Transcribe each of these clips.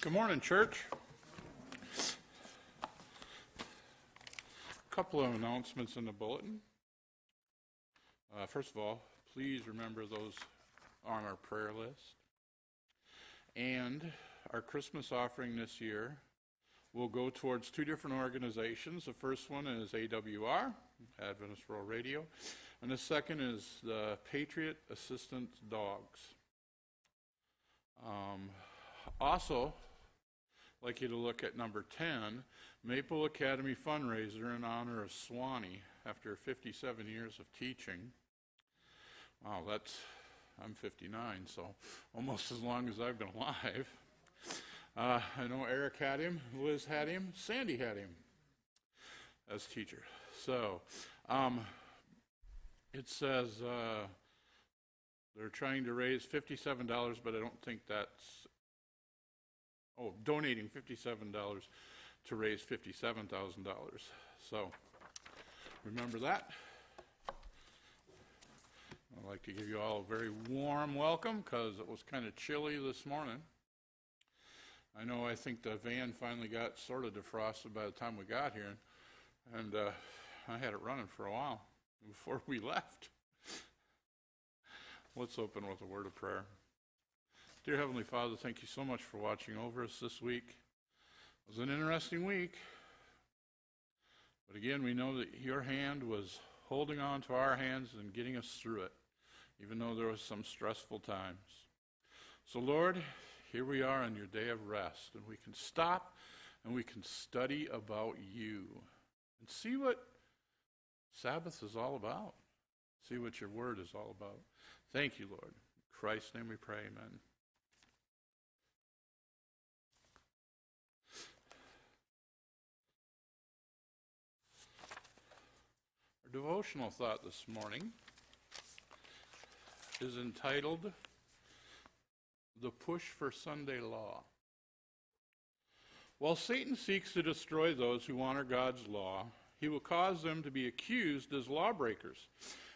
Good morning, church. A couple of announcements in the bulletin. First of all, please remember those on our prayer list. And our Christmas offering this year will go towards two different organizations. The first one is AWR, Adventist World Radio, and the second is the Patriot Assistance Dogs. Also, I'd like you to look at number 10, Maple Academy fundraiser in honor of Swanee after 57 years of teaching. Wow, I'm 59, so almost as long as I've been alive. I know Eric had him, Liz had him, Sandy had him as teacher. So it says they're trying to raise $57, but I don't think that's, donating $57 to raise $57,000. So remember that. I'd like to give you all a very warm welcome because it was kind of chilly this morning. I think the van finally got sort of defrosted by the time we got here, and I had it running for a while before we left. Let's open with a word of prayer. Dear Heavenly Father, thank you so much for watching over us this week. It was an interesting week, but again, we know that your hand was holding on to our hands and getting us through it, even though there was some stressful times. So Lord, here we are on your day of rest, and we can stop and we can study about you and see what Sabbath is all about. See what your word is all about. Thank you, Lord. In Christ's name we pray, amen. Our devotional thought this morning is entitled, The Push for Sunday Law. While Satan seeks to destroy those who honor God's law, he will cause them to be accused as lawbreakers,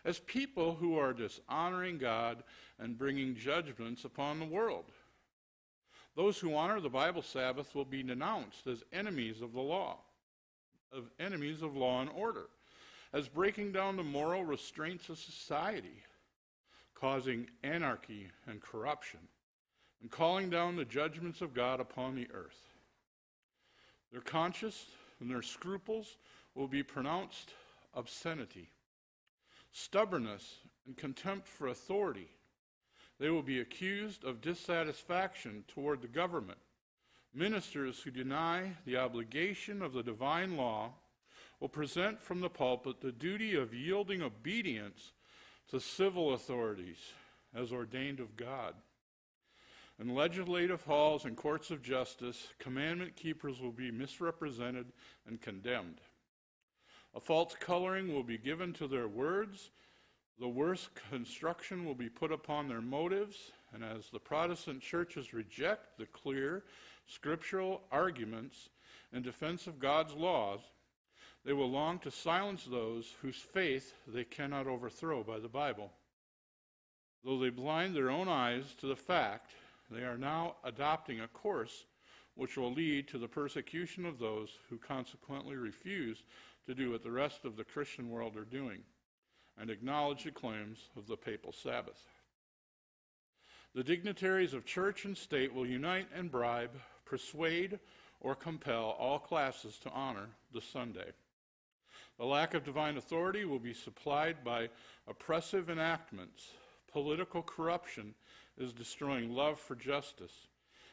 as people who are dishonoring God and bringing judgments upon the world. Those who honor the Bible Sabbath will be denounced as enemies of the law, enemies of law and order, as breaking down the moral restraints of society, causing anarchy and corruption, and calling down the judgments of God upon the earth. Their conscience and their scruples will be pronounced obscenity, stubbornness, and contempt for authority. They will be accused of dissatisfaction toward the government. Ministers who deny the obligation of the divine law will present from the pulpit the duty of yielding obedience to civil authorities as ordained of God. In legislative halls and courts of justice, commandment keepers will be misrepresented and condemned. A false coloring will be given to their words. The worst construction will be put upon their motives, and as the Protestant churches reject the clear scriptural arguments in defense of God's laws, they will long to silence those whose faith they cannot overthrow by the Bible. Though they blind their own eyes to the fact, they are now adopting a course which will lead to the persecution of those who consequently refuse to do what the rest of the Christian world are doing and acknowledge the claims of the papal Sabbath. The dignitaries of church and state will unite and bribe, persuade, or compel all classes to honor the Sunday. The lack of divine authority will be supplied by oppressive enactments. Political corruption is destroying love for justice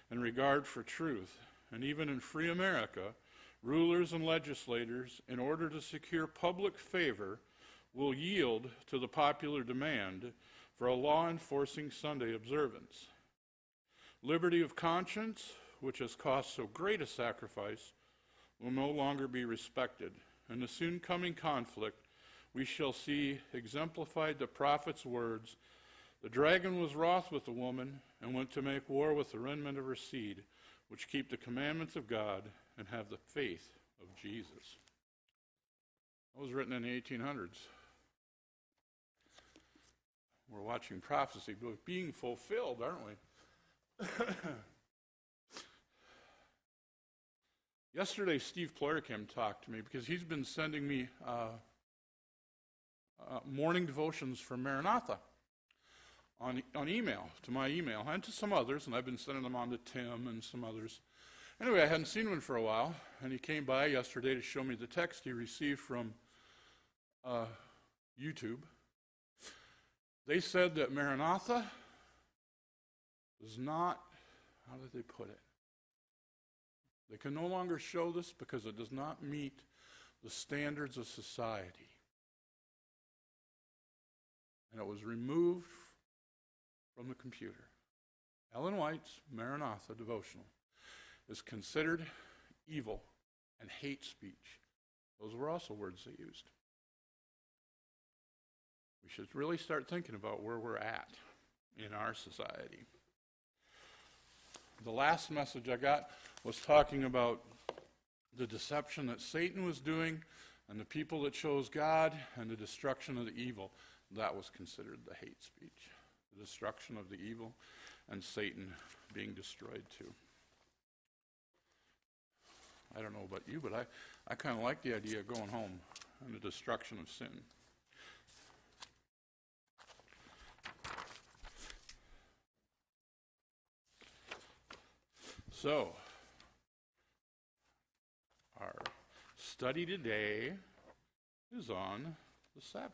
and regard for truth. And even in free America, rulers and legislators, in order to secure public favor, will yield to the popular demand for a law enforcing Sunday observance. Liberty of conscience, which has cost so great a sacrifice, will no longer be respected. In the soon coming conflict, we shall see exemplified the prophet's words, "The dragon was wroth with the woman and went to make war with the remnant of her seed, which keep the commandments of God and have the faith of Jesus." That was written in the 1800s. We're watching prophecy being fulfilled, aren't we? Yesterday, Steve Plurikim talked to me because he's been sending me morning devotions from Maranatha on email, to my email, and to some others, and I've been sending them on to Tim and some others. Anyway, I hadn't seen one for a while, and he came by yesterday to show me the text he received from YouTube. They said that Maranatha is not, how did they put it? They can no longer show this because it does not meet the standards of society. And it was removed from the computer. Ellen White's Maranatha devotional is considered evil and hate speech. Those were also words they used. We should really start thinking about where we're at in our society. The last message I got was talking about the deception that Satan was doing and the people that chose God and the destruction of the evil. That was considered the hate speech. The destruction of the evil and Satan being destroyed too. I don't know about you, but I kind of like the idea of going home and the destruction of sin. So, our study today is on the Sabbath.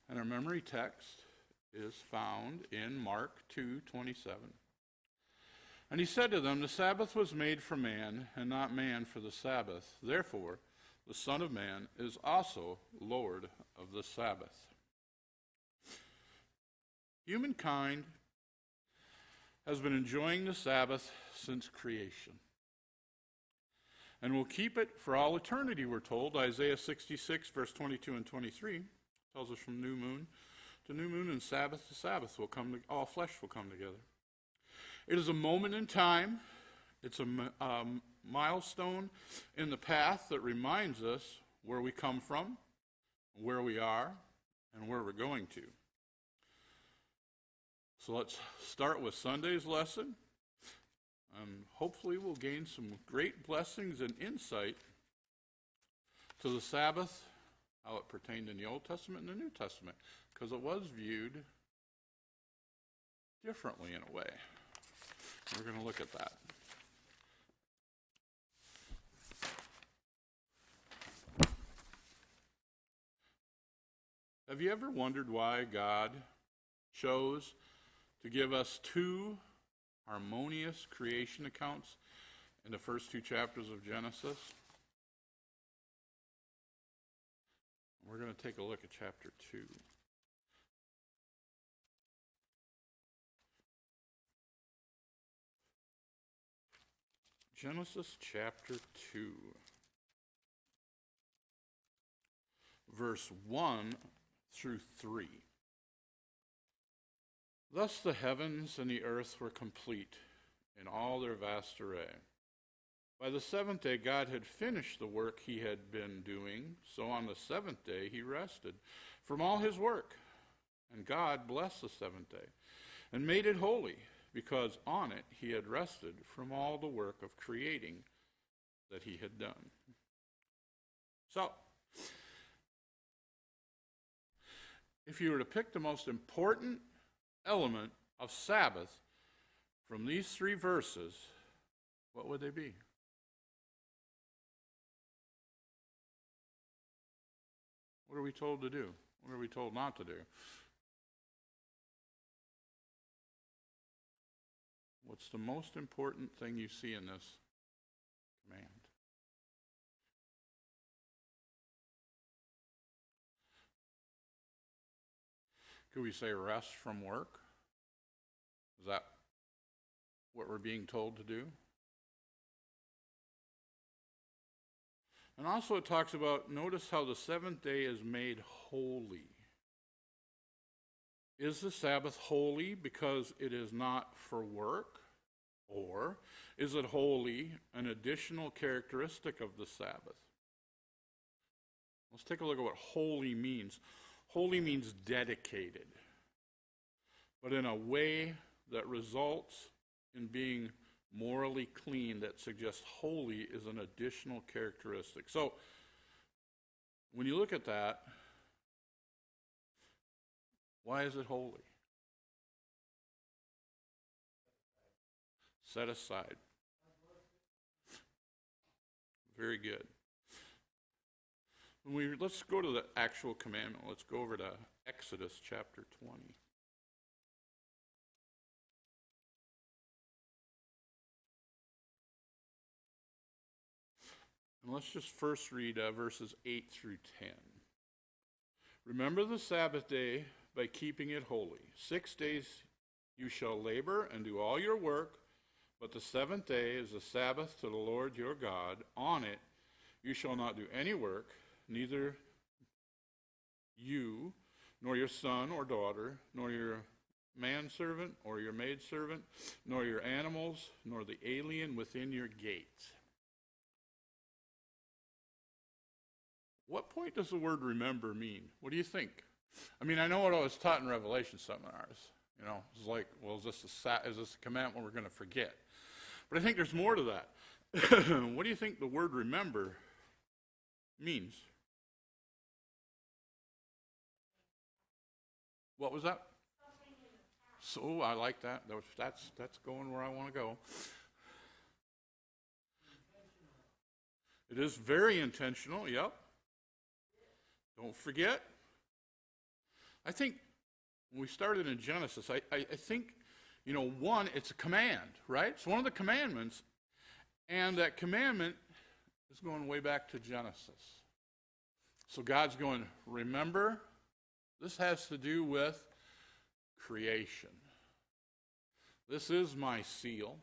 And our memory text is found in Mark 2:27. And he said to them, "The Sabbath was made for man, and not man for the Sabbath. Therefore, the Son of Man is also Lord of the Sabbath." Humankind has been enjoying the Sabbath since creation, and will keep it for all eternity, we're told. Isaiah 66, verse 22 and 23 tells us from new moon to new moon and Sabbath to Sabbath all flesh will come together. It is a moment in time. It's a milestone in the path that reminds us where we come from, where we are, and where we're going to. So let's start with Sunday's lesson, and hopefully we'll gain some great blessings and insight to the Sabbath, how it pertained in the Old Testament and the New Testament, because it was viewed differently in a way. We're going to look at that. Have you ever wondered why God chose to give us two harmonious creation accounts in the first two chapters of Genesis? We're going to take a look at chapter 2. Genesis chapter 2, verse 1 through 3. Thus the heavens and the earth were complete in all their vast array. By the seventh day God had finished the work he had been doing, so on the seventh day he rested from all his work. And God blessed the seventh day and made it holy, because on it he had rested from all the work of creating that he had done. So, if you were to pick the most important element of Sabbath from these three verses, what would they be? What are we told to do? What are we told not to do? What's the most important thing you see in this command? Could we say rest from work? Is that what we're being told to do? And also it talks about, notice how the seventh day is made holy. Is the Sabbath holy because it is not for work? Or is it holy, an additional characteristic of the Sabbath? Let's take a look at what holy means. Holy means dedicated, but in a way that results in being morally clean, that suggests holy is an additional characteristic. So, when you look at that, why is it holy? Set aside. Very good. Let's go to the actual commandment. Let's go over to Exodus chapter 20. And let's just first read verses 8 through 10. Remember the Sabbath day by keeping it holy. 6 days you shall labor and do all your work, but the seventh day is the Sabbath to the Lord your God. On it you shall not do any work, neither you, nor your son or daughter, nor your manservant or your maidservant, nor your animals, nor the alien within your gates. What point does the word remember mean? What do you think? I mean, I know what I was taught in Revelation seminars. You know, it's like, well, is this a commandment we're going to forget? But I think there's more to that. What do you think the word remember means? What was that? So I like that. That's going where I want to go. It is very intentional, yep. Don't forget. I think when we started in Genesis, I think, you know, one, it's a command, right? It's one of the commandments, and that commandment is going way back to Genesis. So God's going, remember, this has to do with creation. This is my seal.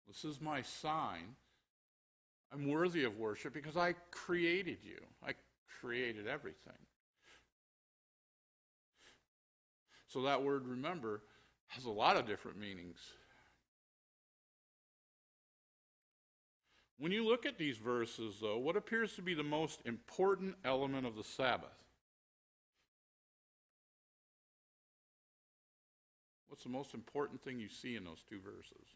This is my sign. I'm worthy of worship because I created you. I created everything. So that word remember has a lot of different meanings. When you look at these verses, though, what appears to be the most important element of the Sabbath? What's the most important thing you see in those two verses?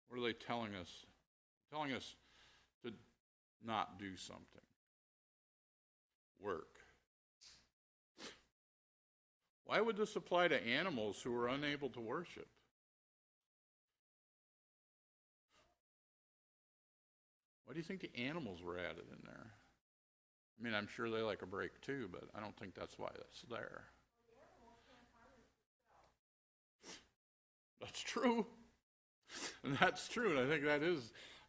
What are they telling us? Telling us to not do something. Work. Why would this apply to animals who are unable to worship? Why do you think the animals were added in there? I mean, I'm sure they like a break too, but I don't think that's why that's there. That's true. And that's true, and I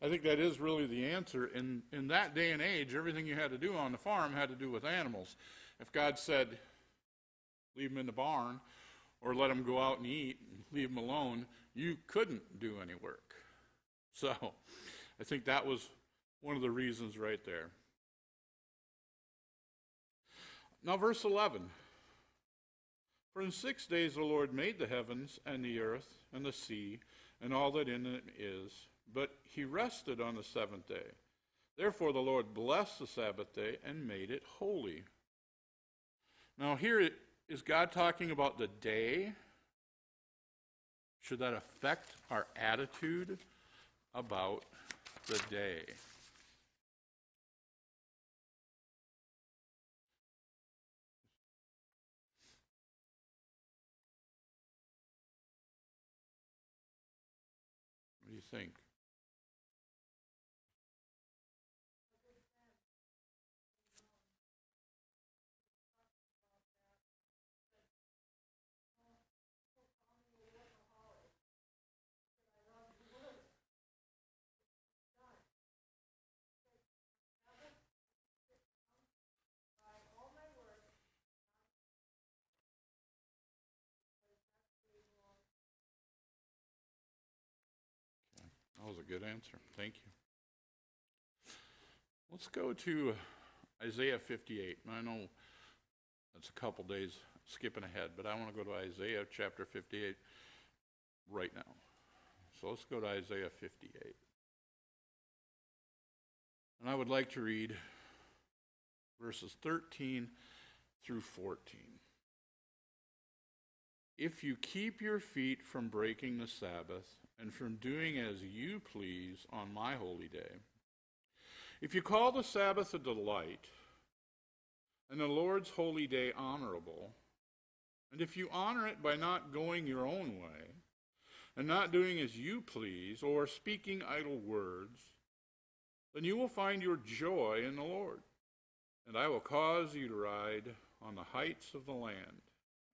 think that is really the answer. In that day and age, everything you had to do on the farm had to do with animals. If God said, leave them in the barn, or let them go out and eat, and leave them alone, you couldn't do any work. So, I think that was one of the reasons right there. Now, verse 11. For in 6 days the Lord made the heavens and the earth and the sea and all that in it is, but he rested on the seventh day. Therefore the Lord blessed the Sabbath day and made it holy. Now here is God talking about the day. Should that affect our attitude about the day? What do you think? That was a good answer. Thank you. Let's go to Isaiah 58. I know that's a couple days skipping ahead, but I want to go to Isaiah chapter 58 right now. So let's go to Isaiah 58. And I would like to read verses 13 through 14. if you keep your feet from breaking the Sabbath and from doing as you please on my holy day, if you call the Sabbath a delight and the Lord's holy day honorable, and if you honor it by not going your own way and not doing as you please or speaking idle words, then you will find your joy in the Lord. And I will cause you to ride on the heights of the land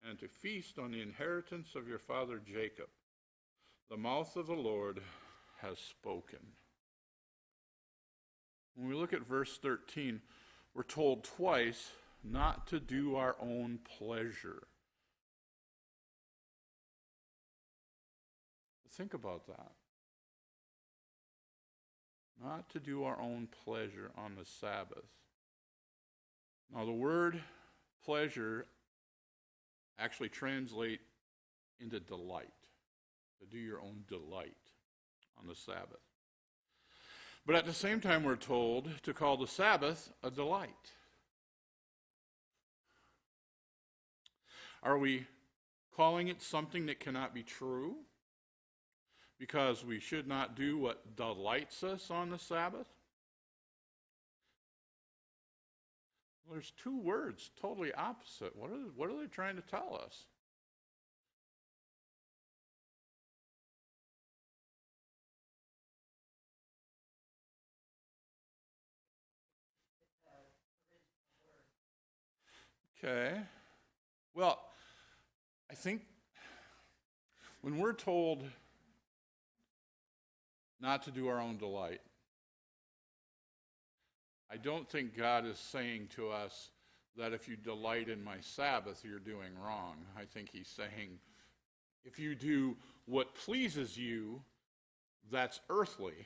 and to feast on the inheritance of your father Jacob. The mouth of the Lord has spoken. When we look at verse 13, we're told twice not to do our own pleasure. Think about that. Not to do our own pleasure on the Sabbath. Now, the word pleasure actually translates into delight. To do your own delight on the Sabbath. But at the same time, we're told to call the Sabbath a delight. Are we calling it something that cannot be true? Because we should not do what delights us on the Sabbath? Well, there's two words, totally opposite. What are they trying to tell us? Okay. Well, I think when we're told not to do our own delight, I don't think God is saying to us that if you delight in my Sabbath, you're doing wrong. I think he's saying if you do what pleases you, that's earthly.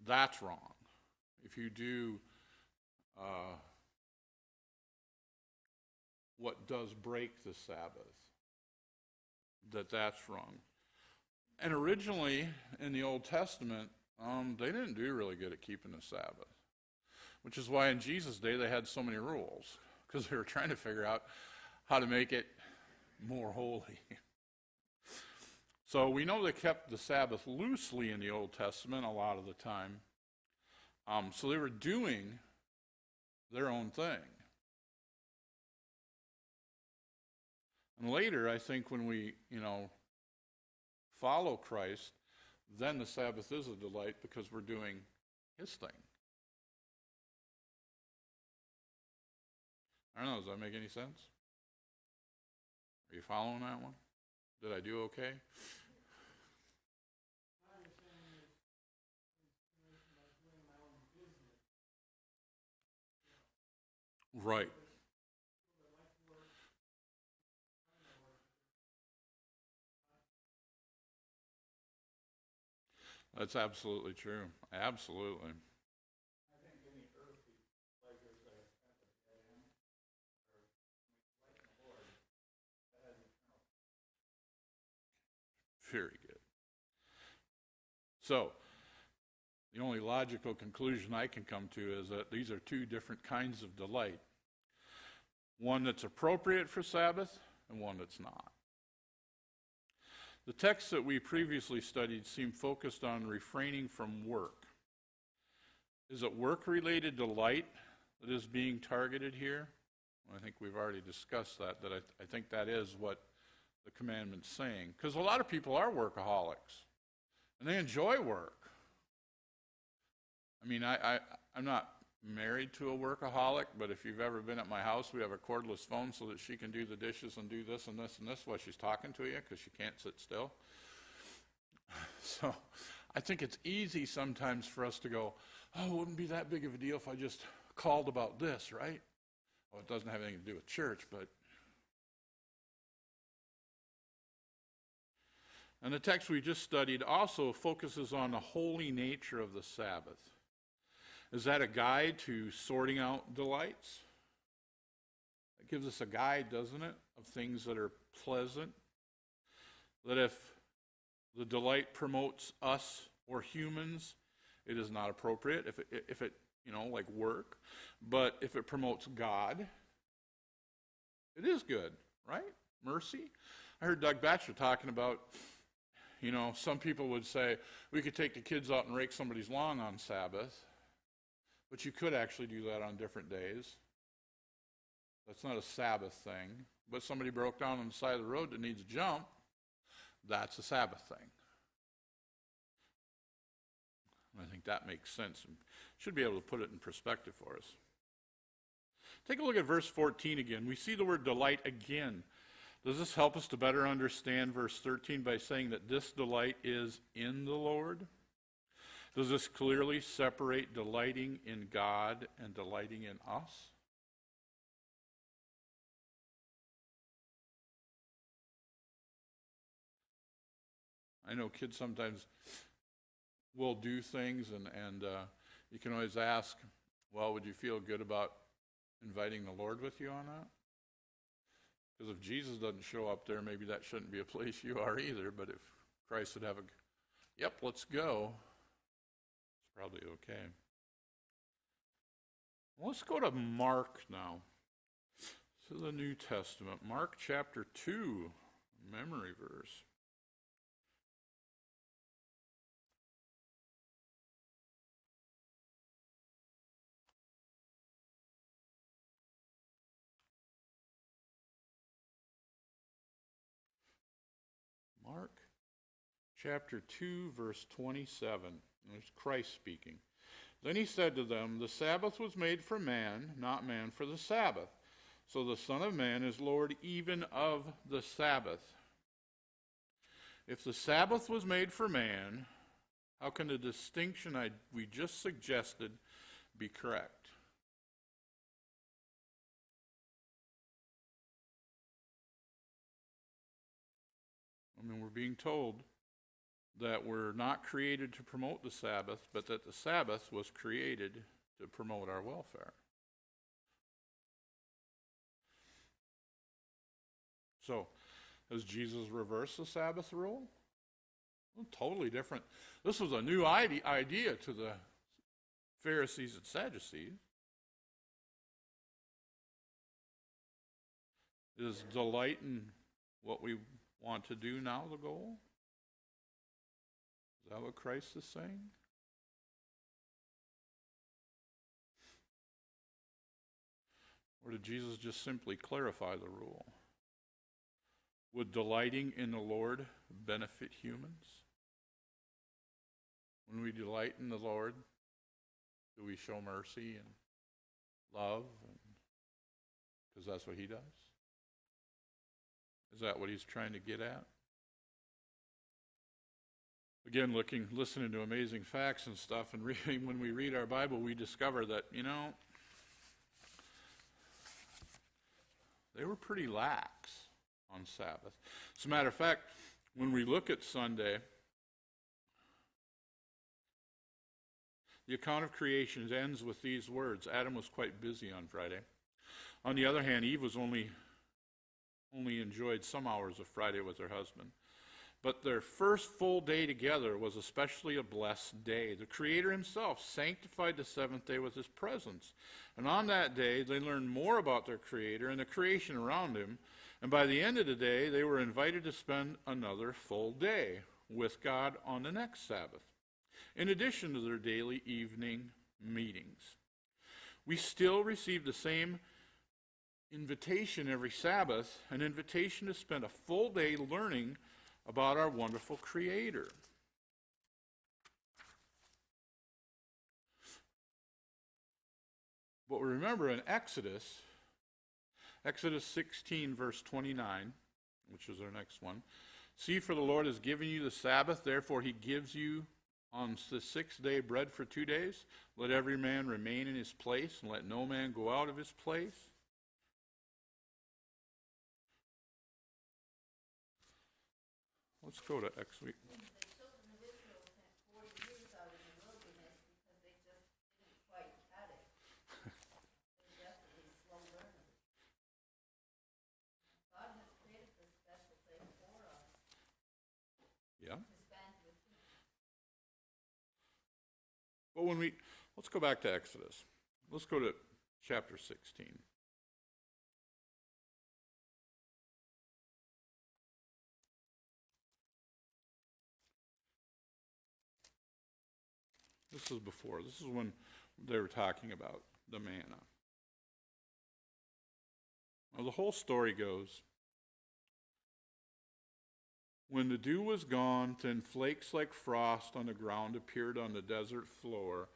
That's wrong. If you do what does break the Sabbath, that's wrong. And originally in the Old Testament, they didn't do really good at keeping the Sabbath, which is why in Jesus' day they had so many rules, because they were trying to figure out how to make it more holy. So we know they kept the Sabbath loosely in the Old Testament a lot of the time. So they were doing their own thing. And later, I think when we, follow Christ, then the Sabbath is a delight because we're doing his thing. I don't know, does that make any sense? Are you following that one? Did I do okay? Right. That's absolutely true. Absolutely. Very good. So, the only logical conclusion I can come to is that these are two different kinds of delight. One that's appropriate for Sabbath and one that's not. The texts that we previously studied seem focused on refraining from work. Is it work-related delight that is being targeted here? Well, I think we've already discussed that I think that is what the commandment's saying. Because a lot of people are workaholics, and they enjoy work. I mean, I'm not married to a workaholic, but if you've ever been at my house, we have a cordless phone so that she can do the dishes and do this and this and this while she's talking to you because she can't sit still. So I think it's easy sometimes for us to go, oh, it wouldn't be that big of a deal if I just called about this, right? Well, it doesn't have anything to do with church, but... And the text we just studied also focuses on the holy nature of the Sabbath. Is that a guide to sorting out delights? It gives us a guide, doesn't it, of things that are pleasant? That if the delight promotes us or humans, it is not appropriate. If it like work. But if it promotes God, It is good, right? Mercy. I heard Doug Batcher talking about, some people would say, we could take the kids out and rake somebody's lawn on Sabbath, but you could actually do that on different days. That's not a Sabbath thing. But somebody broke down on the side of the road that needs a jump, that's a Sabbath thing. I think that makes sense and should be able to put it in perspective for us. Take a look at verse 14 again. We see the word delight again. Does this help us to better understand verse 13 by saying that this delight is in the Lord? Does this clearly separate delighting in God and delighting in us? I know kids sometimes will do things, and you can always ask, well, would you feel good about inviting the Lord with you on that? Because if Jesus doesn't show up there, maybe that shouldn't be a place you are either. But if Christ would have yep, let's go, it's probably okay. Well, let's go to Mark now, to the New Testament. Mark chapter 2, memory verse. Mark chapter 2, verse 27. There's Christ speaking. Then he said to them, the Sabbath was made for man, not man for the Sabbath. So the Son of Man is Lord even of the Sabbath. If the Sabbath was made for man, how can the distinction we just suggested be correct? We're being told that we're not created to promote the Sabbath, but that the Sabbath was created to promote our welfare. So, has Jesus reversed the Sabbath rule? Well, totally different. This was a new idea to the Pharisees and Sadducees. Is delight in what we want to do now the goal? Is that what Christ is saying? Or did Jesus just simply clarify the rule? Would delighting in the Lord benefit humans? When we delight in the Lord, do we show mercy and love? Because that's what he does. Is that what he's trying to get at? Again, listening to amazing facts and stuff, and reading, when we read our Bible, we discover that, they were pretty lax on Sabbath. As a matter of fact, when we look at Sunday, the account of creation ends with these words. Adam was quite busy on Friday. On the other hand, Eve was only enjoyed some hours of Friday with her husband. But their first full day together was especially a blessed day. The Creator himself sanctified the seventh day with his presence. And on that day, they learned more about their Creator and the creation around him. And by the end of the day, they were invited to spend another full day with God on the next Sabbath, in addition to their daily evening meetings. We still receive the same invitation every Sabbath, an invitation to spend a full day learning about our wonderful Creator. But we remember in Exodus 16, verse 29, which is our next one, see, for the Lord has given you the Sabbath, therefore he gives you on the sixth day bread for 2 days. Let every man remain in his place, and let no man go out of his place. Let's go to Exodus. The children of Israel spent 40 years out in the wilderness because they just didn't quite get it. They're definitely slow learners. God has created this special thing for us. Yeah. To spend with him. But let's go back to Exodus. Let's go to chapter 16. This is before. This is when they were talking about the manna. Well, the whole story goes, when the dew was gone, thin flakes like frost on the ground appeared on the desert floor.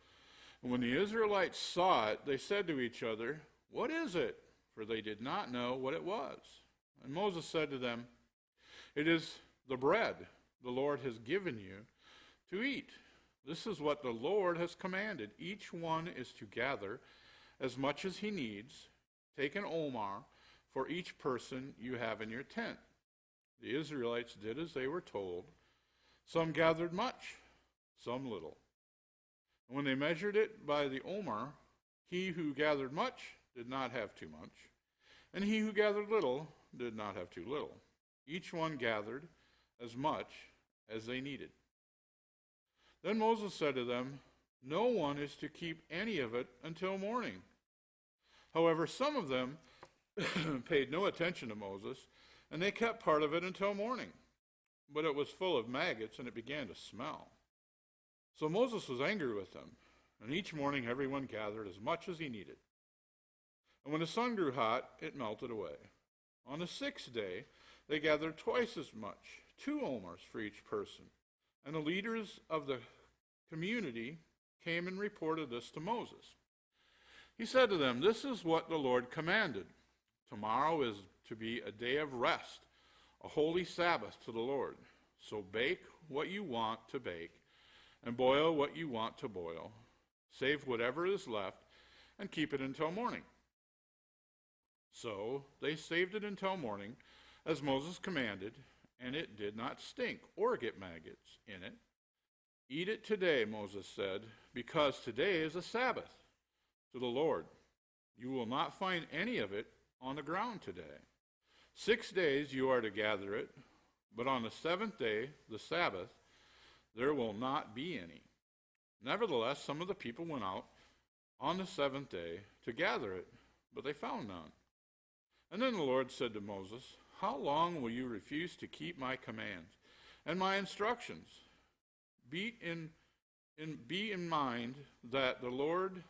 And when the Israelites saw it, they said to each other, "What is it?" For they did not know what it was. And Moses said to them, "It is the bread the Lord has given you to eat. This is what the Lord has commanded. Each one is to gather as much as he needs. Take an omer for each person you have in your tent." The Israelites did as they were told. Some gathered much, some little. And when they measured it by the omer, he who gathered much did not have too much, and he who gathered little did not have too little. Each one gathered as much as they needed. Then Moses said to them, "No one is to keep any of it until morning." However, some of them paid no attention to Moses, and they kept part of it until morning. But it was full of maggots, and it began to smell. So Moses was angry with them, and each morning everyone gathered as much as he needed. And when the sun grew hot, it melted away. On the 6th day, they gathered twice as much, 2 omers for each person. And the leaders of the community came and reported this to Moses. He said to them, "This is what the Lord commanded. Tomorrow is to be a day of rest, a holy Sabbath to the Lord. So bake what you want to bake, and boil what you want to boil. Save whatever is left, and keep it until morning." So they saved it until morning, as Moses commanded, and it did not stink or get maggots in it. "Eat it today," Moses said, "because today is a Sabbath to the Lord. You will not find any of it on the ground today. 6 days you are to gather it, but on the 7th day, the Sabbath, there will not be any." Nevertheless, some of the people went out on the 7th day to gather it, but they found none. And then the Lord said to Moses, "How long will you refuse to keep my commands and my instructions? Be in mind that the Lord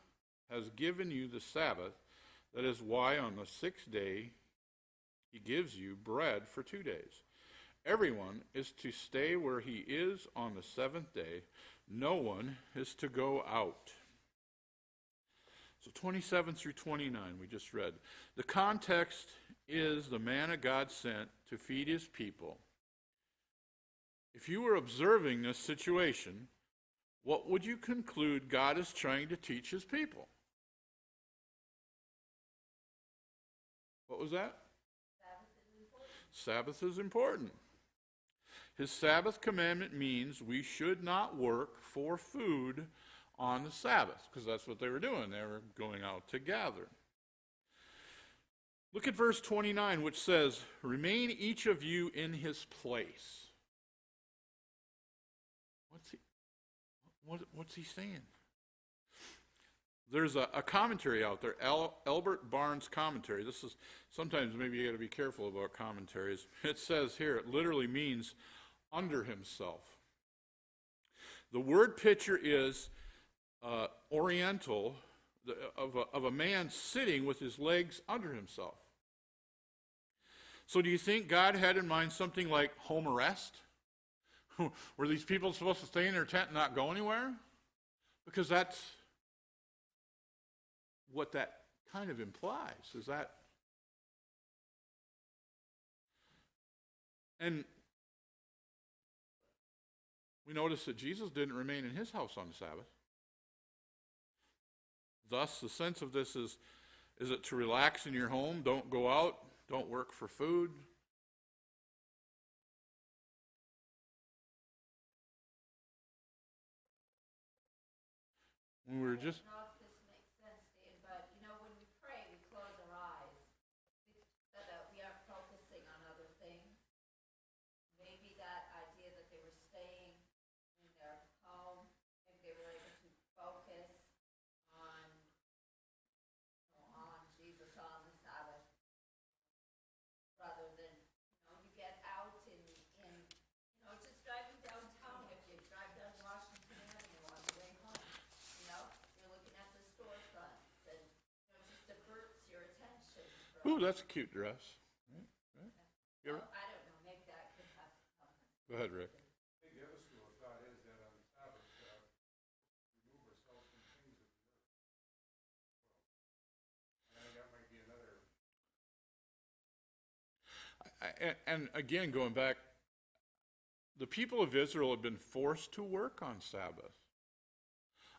has given you the Sabbath. That is why on the 6th day he gives you bread for 2 days. Everyone is to stay where he is on the 7th day. No one is to go out." So 27 through 29 we just read. The context is the manna God sent to feed his people. If you were observing this situation, what would you conclude God is trying to teach his people? What was that? Sabbath is important. His Sabbath commandment means we should not work for food on the Sabbath, because that's what they were doing. They were going out to gather. Look at verse 29, which says, "Remain each of you in his place." What's he saying? There's a commentary out there, Albert Barnes' commentary. This is, sometimes maybe you got to be careful about commentaries. It says here, it literally means under himself. The word picture is oriental, of a man sitting with his legs under himself. So do you think God had in mind something like home arrest? Were these people supposed to stay in their tent and not go anywhere? Because that's what that kind of implies. Is that? And we notice that Jesus didn't remain in his house on the Sabbath. Thus, the sense of this is it to relax in your home? Don't go out. Don't work for food. When we were just... I don't know if this makes sense, Dan, but when we pray, we close our eyes so that we aren't focusing on other things. Maybe that idea that they were staying in their home, maybe they were able to focus on Jesus on the Sabbath, rather than you get out in just driving downtown. If you drive down Washington Avenue on the way home, Ooh, that's a cute dress. Right, right. You ever- I don't know, maybe that could have some. Go ahead, Rick. I think the other school of thought is that on the Sabbath, remove ourselves from things of the earth. And I think that might be another. And again, going back, the people of Israel had been forced to work on Sabbath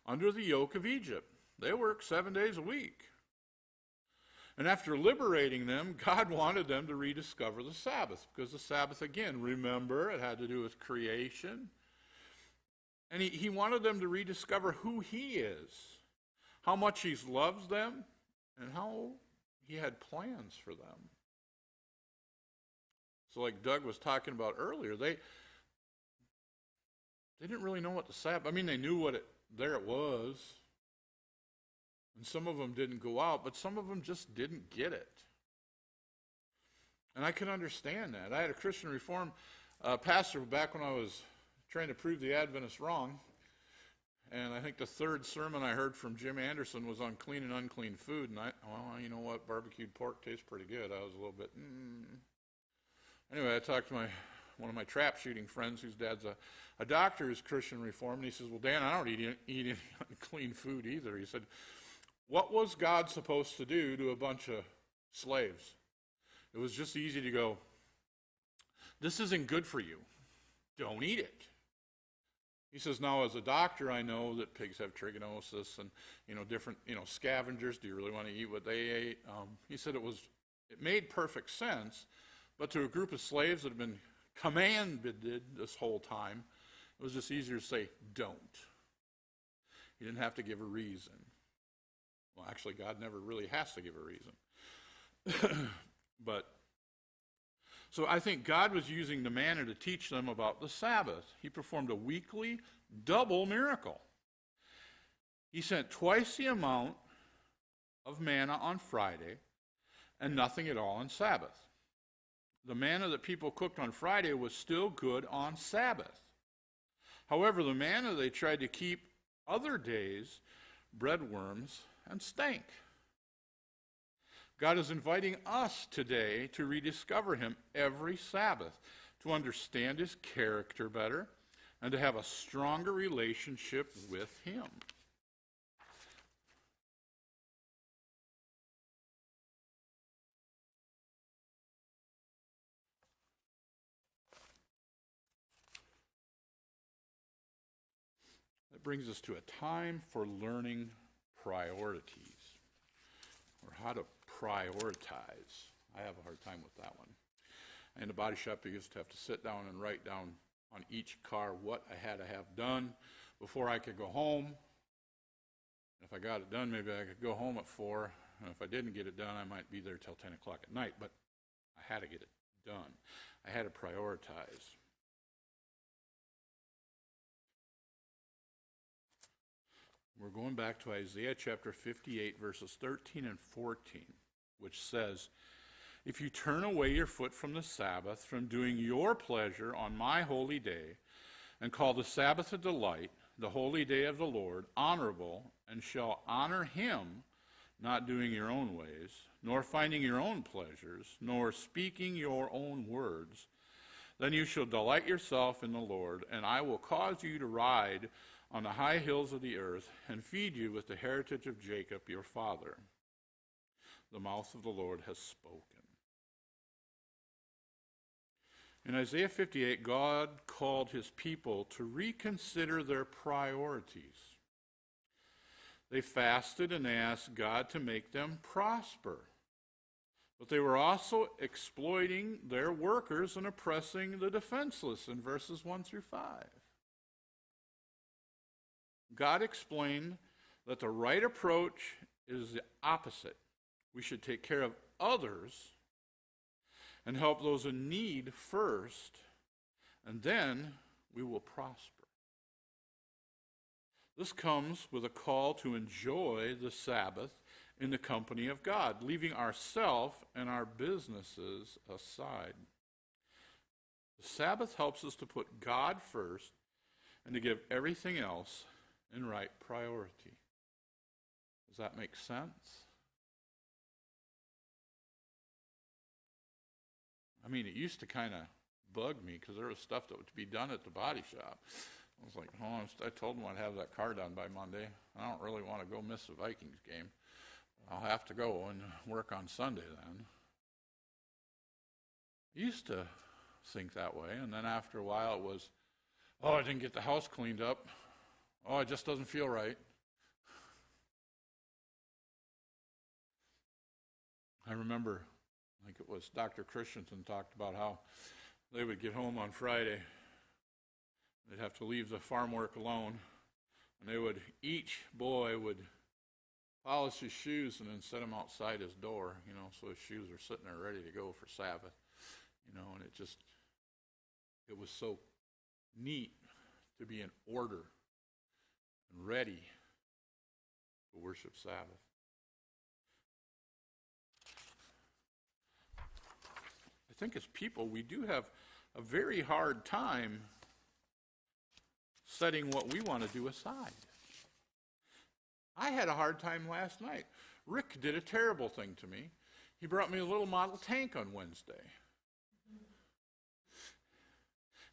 under the yoke of Egypt. They worked 7 days a week. And after liberating them, God wanted them to rediscover the Sabbath, because the Sabbath, again, remember, it had to do with creation. And he wanted them to rediscover who he is, how much he loves them, and how he had plans for them. So like Doug was talking about earlier, they didn't really know what the Sabbath, I mean, they knew what there it was. And some of them didn't go out, but some of them just didn't get it. And I can understand that. I had a Christian Reform pastor back when I was trying to prove the Adventists wrong. And I think the third sermon I heard from Jim Anderson was on clean and unclean food. And well, you know what? Barbecued pork tastes pretty good. I was a little bit, Anyway, I talked to one of my trap shooting friends whose dad's a doctor who's Christian Reform. And he says, well, Dan, I don't eat any unclean food either. He said, what was God supposed to do to a bunch of slaves? It was just easy to go, this isn't good for you. Don't eat it. He says, now as a doctor, I know that pigs have trichinosis and, different, scavengers. Do you really want to eat what they ate? He said it made perfect sense, but to a group of slaves that had been commanded this whole time, it was just easier to say, don't. He didn't have to give a reason. Well, actually, God never really has to give a reason. So I think God was using the manna to teach them about the Sabbath. He performed a weekly double miracle. He sent twice the amount of manna on Friday and nothing at all on Sabbath. The manna that people cooked on Friday was still good on Sabbath. However, the manna they tried to keep other days bred worms and stank. God is inviting us today to rediscover him every Sabbath, to understand his character better, and to have a stronger relationship with him. That brings us to a time for learning priorities, or how to prioritize. I have a hard time with that one. In the body shop, I used to have to sit down and write down on each car what I had to have done before I could go home. If I got it done, maybe I could go home at 4, and if I didn't get it done, I might be there till 10 o'clock at night, but I had to get it done. I had to prioritize. We're going back to Isaiah chapter 58, verses 13 and 14, which says, if you turn away your foot from the Sabbath, from doing your pleasure on my holy day, and call the Sabbath a delight, the holy day of the Lord, honorable, and shall honor him, not doing your own ways, nor finding your own pleasures, nor speaking your own words, then you shall delight yourself in the Lord, and I will cause you to ride on the high hills of the earth, and feed you with the heritage of Jacob your father. The mouth of the Lord has spoken. In Isaiah 58, God called his people to reconsider their priorities. They fasted and asked God to make them prosper. But they were also exploiting their workers and oppressing the defenseless in verses 1 through 5. God explained that the right approach is the opposite. We should take care of others and help those in need first, and then we will prosper. This comes with a call to enjoy the Sabbath in the company of God, leaving ourselves and our businesses aside. The Sabbath helps us to put God first and to give everything else in right priority. Does that make sense? I mean, it used to kind of bug me because there was stuff that would be done at the body shop. I was like, I told them I'd have that car done by Monday. I don't really want to go miss the Vikings game. I'll have to go and work on Sunday then. I used to think that way, and then after a while it was, I didn't get the house cleaned up. It just doesn't feel right. I remember, I think it was Dr. Christensen talked about how they would get home on Friday. They'd have to leave the farm work alone, and each boy would polish his shoes and then set them outside his door, so his shoes are sitting there ready to go for Sabbath, and it was so neat to be in order and ready to worship Sabbath. I think as people, we do have a very hard time setting what we want to do aside. I had a hard time last night. Rick did a terrible thing to me. He brought me a little model tank on Wednesday.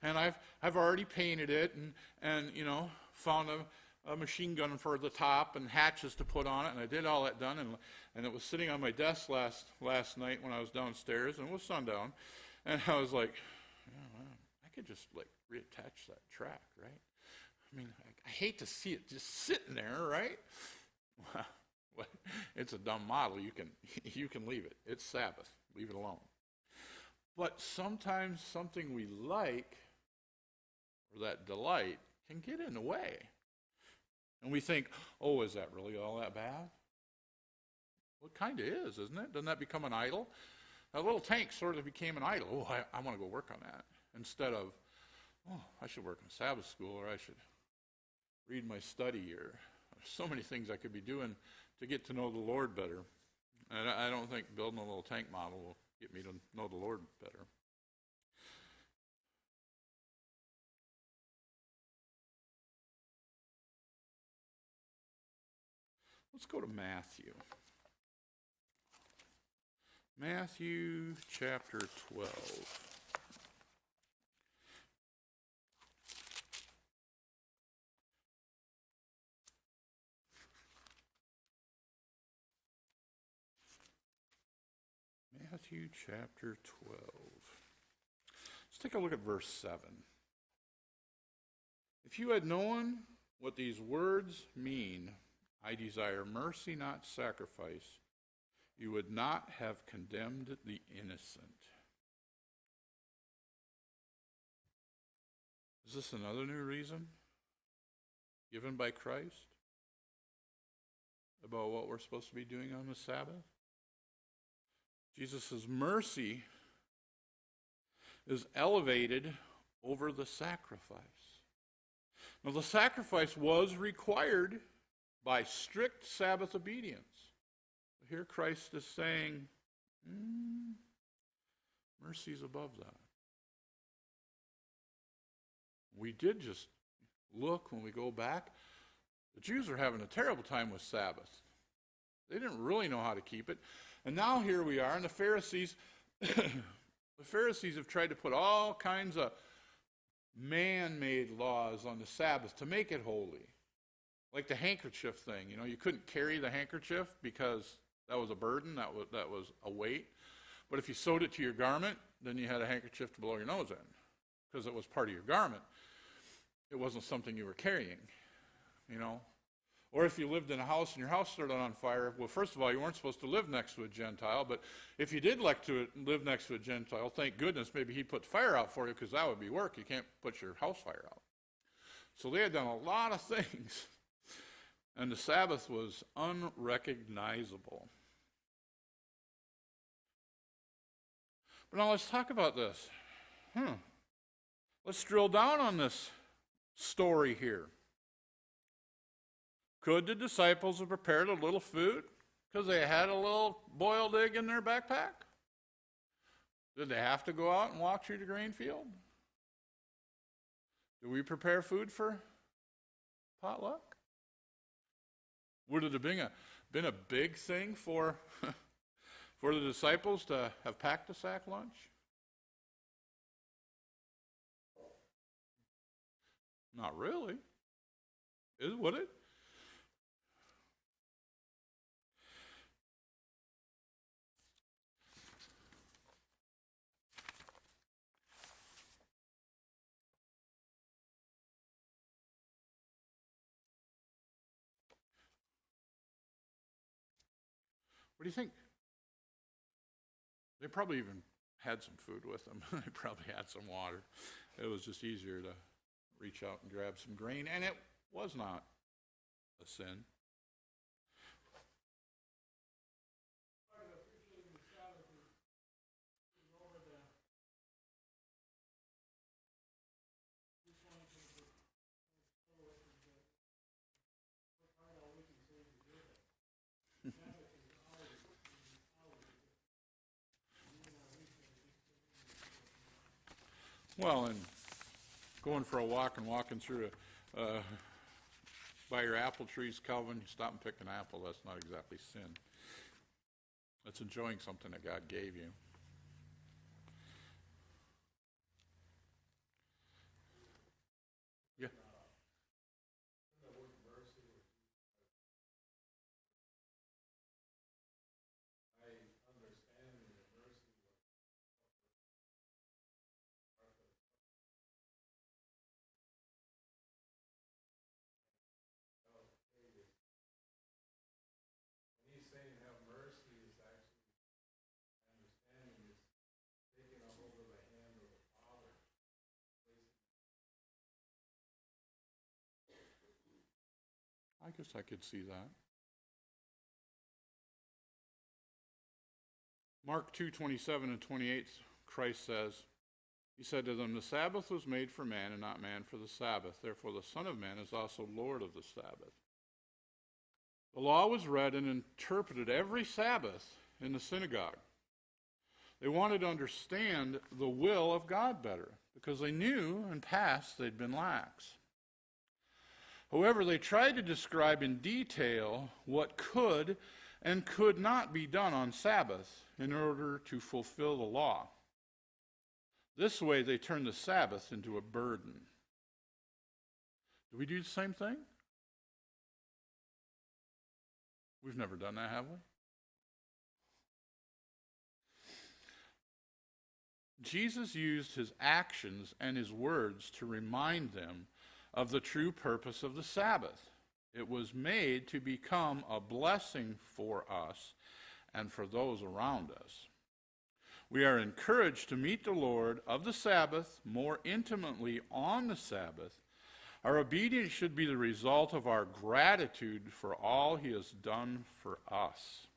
And I've already painted it and found a machine gun for the top and hatches to put on it, and I did all that done, and it was sitting on my desk last night when I was downstairs, and it was sundown, and I was like, I could just reattach that track, right? I mean, I hate to see it just sitting there, right? Well, it's a dumb model. You can leave it. It's Sabbath. Leave it alone. But sometimes something we like, or that delight, can get in the way. And we think, is that really all that bad? Well, it kind of is, isn't it? Doesn't that become an idol? That little tank sort of became an idol. I want to go work on that. Instead of, I should work in Sabbath school, or I should read my study, or there's so many things I could be doing to get to know the Lord better. And I don't think building a little tank model will get me to know the Lord better. Let's go to Matthew. Matthew chapter 12. Matthew chapter 12. Let's take a look at verse 7. If you had known what these words mean, I desire mercy, not sacrifice, you would not have condemned the innocent. Is this another new reason given by Christ about what we're supposed to be doing on the Sabbath? Jesus' mercy is elevated over the sacrifice. Now, the sacrifice was required by strict Sabbath obedience. Here Christ is saying, mercy is above that. We did just look when we go back. The Jews are having a terrible time with Sabbath. They didn't really know how to keep it. And now here we are, and the Pharisees, have tried to put all kinds of man-made laws on the Sabbath to make it holy. Like the handkerchief thing, you couldn't carry the handkerchief because that was a burden, that was a weight. But if you sewed it to your garment, then you had a handkerchief to blow your nose in because it was part of your garment. It wasn't something you were carrying, Or if you lived in a house and your house started on fire, well, first of all, you weren't supposed to live next to a Gentile, but if you did like to live next to a Gentile, thank goodness, maybe he'd put the fire out for you because that would be work. You can't put your house fire out. So they had done a lot of things. And the Sabbath was unrecognizable. But now let's talk about this. Let's drill down on this story here. Could the disciples have prepared a little food because they had a little boiled egg in their backpack? Did they have to go out and walk through the grain field? Do we prepare food for potluck? Would it have been a big thing for the disciples to have packed a sack lunch? Not really. Would it? What do you think? They probably even had some food with them. They probably had some water. It was just easier to reach out and grab some grain, and it was not a sin. Part of appreciating the Sabbath is over the just wanting to so it is work hard all week and save the day. Sabbath is always a good. Even our weekend, Well, and going for a walk and walking through by your apple trees, Calvin, you stop and pick an apple, that's not exactly sin. That's enjoying something that God gave you. Yeah. When he's saying have mercy, is actually understanding is taking a hold of the hand of the Father. I guess I could see that. Mark 2:27 and 28, Christ says, he said to them, the Sabbath was made for man and not man for the Sabbath. Therefore the Son of Man is also Lord of the Sabbath. The law was read and interpreted every Sabbath in the synagogue. They wanted to understand the will of God better because they knew in past they'd been lax. However, they tried to describe in detail what could and could not be done on Sabbath in order to fulfill the law. This way, they turned the Sabbath into a burden. Do we do the same thing? We've never done that, have we? Jesus used his actions and his words to remind them of the true purpose of the Sabbath. It was made to become a blessing for us and for those around us. We are encouraged to meet the Lord of the Sabbath more intimately on the Sabbath. Our obedience should be the result of our gratitude for all he has done for us.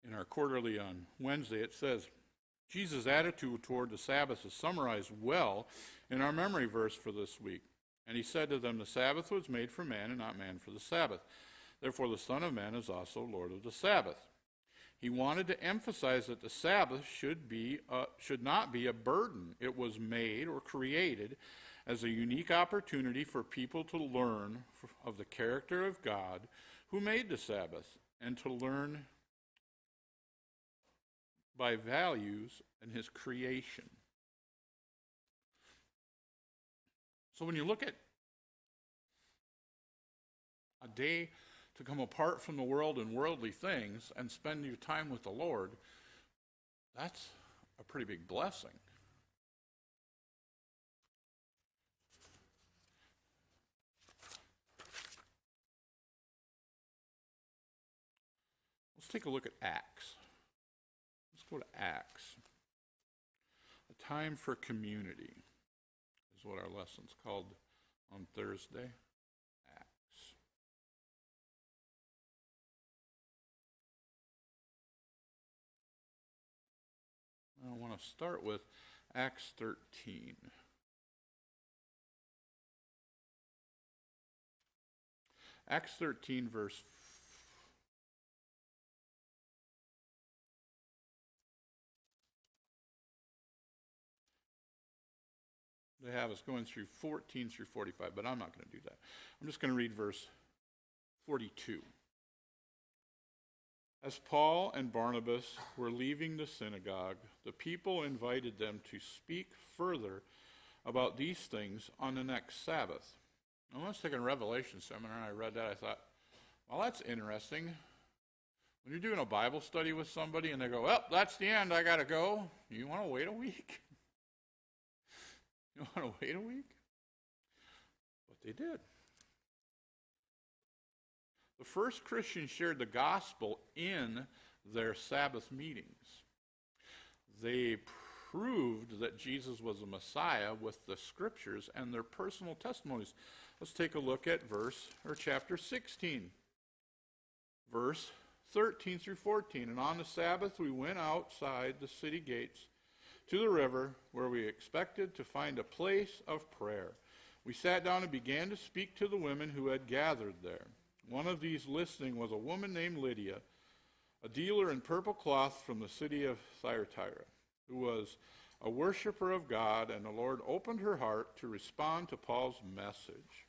In our quarterly on Wednesday, it says, Jesus' attitude toward the Sabbath is summarized well in our memory verse for this week. And he said to them, the Sabbath was made for man and not man for the Sabbath. Therefore the Son of Man is also Lord of the Sabbath. He wanted to emphasize that the Sabbath should not be a burden. It was made or created as a unique opportunity for people to learn of the character of God who made the Sabbath and to learn by values in his creation. So when you look at a day to come apart from the world and worldly things and spend your time with the Lord, that's a pretty big blessing. Let's take a look at Acts. Let's go to Acts. A time for community is what our lesson's called on Thursday. Acts. I want to start with Acts 13. Acts 13, verse 4. They have us going through 14 through 45, but I'm not going to do that. I'm just going to read verse 42. As Paul and Barnabas were leaving the synagogue, the people invited them to speak further about these things on the next Sabbath. I was taking a Revelation seminar, and I read that. I thought, well, that's interesting. When you're doing a Bible study with somebody and they go, well, that's the end, I got to go. You want to wait a week? You want to wait a week? But they did. The first Christians shared the gospel in their Sabbath meetings. They proved that Jesus was the Messiah with the scriptures and their personal testimonies. Let's take a look at chapter 16, verse 13 through 14. And on the Sabbath we went outside the city gates to the river, where we expected to find a place of prayer. We sat down and began to speak to the women who had gathered there. One of these listening was a woman named Lydia, a dealer in purple cloth from the city of Thyatira, who was a worshiper of God, and the Lord opened her heart to respond to Paul's message.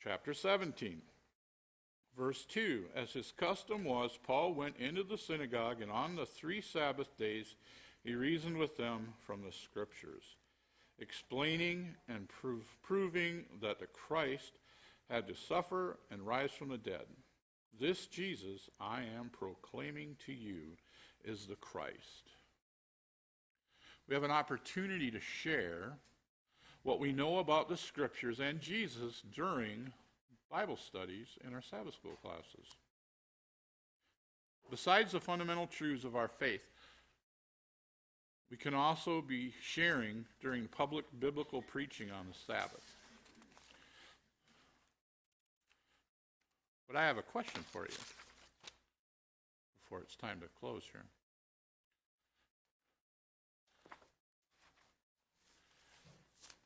Chapter 17, verse 2. As his custom was, Paul went into the synagogue, and on the 3 Sabbath days he reasoned with them from the scriptures, explaining and proving that the Christ had to suffer and rise from the dead. This Jesus I am proclaiming to you is the Christ. We have an opportunity to share what we know about the scriptures and Jesus during Bible studies in our Sabbath school classes. Besides the fundamental truths of our faith, we can also be sharing during public biblical preaching on the Sabbath. But I have a question for you before it's time to close here.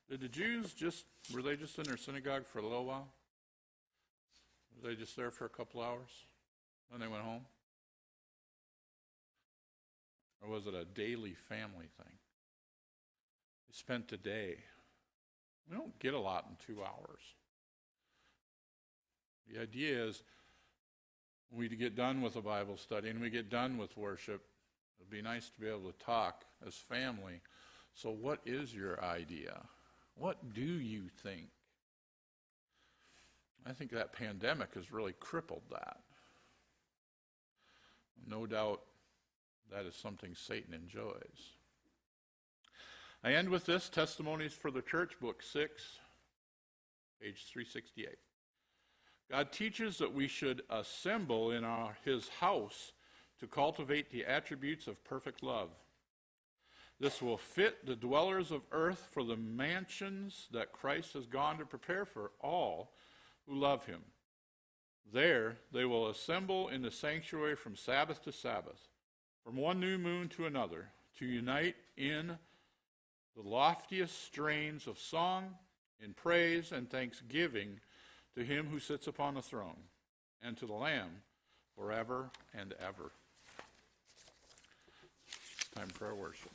Did the Jews were they just in their synagogue for a little while? Were they just there for a couple hours when they went home? Or was it a daily family thing? They spent the day. We don't get a lot in 2 hours. The idea is, when we get done with a Bible study and we get done with worship, it would be nice to be able to talk as family. So what is your idea? What do you think? I think that pandemic has really crippled that. No doubt that is something Satan enjoys. I end with this, Testimonies for the Church, Book 6, page 368. God teaches that we should assemble in his house to cultivate the attributes of perfect love. This will fit the dwellers of earth for the mansions that Christ has gone to prepare for all who love him. There they will assemble in the sanctuary from Sabbath to Sabbath, from one new moon to another, to unite in the loftiest strains of song, in praise and thanksgiving to him who sits upon the throne, and to the Lamb forever and ever. It's time for our worship.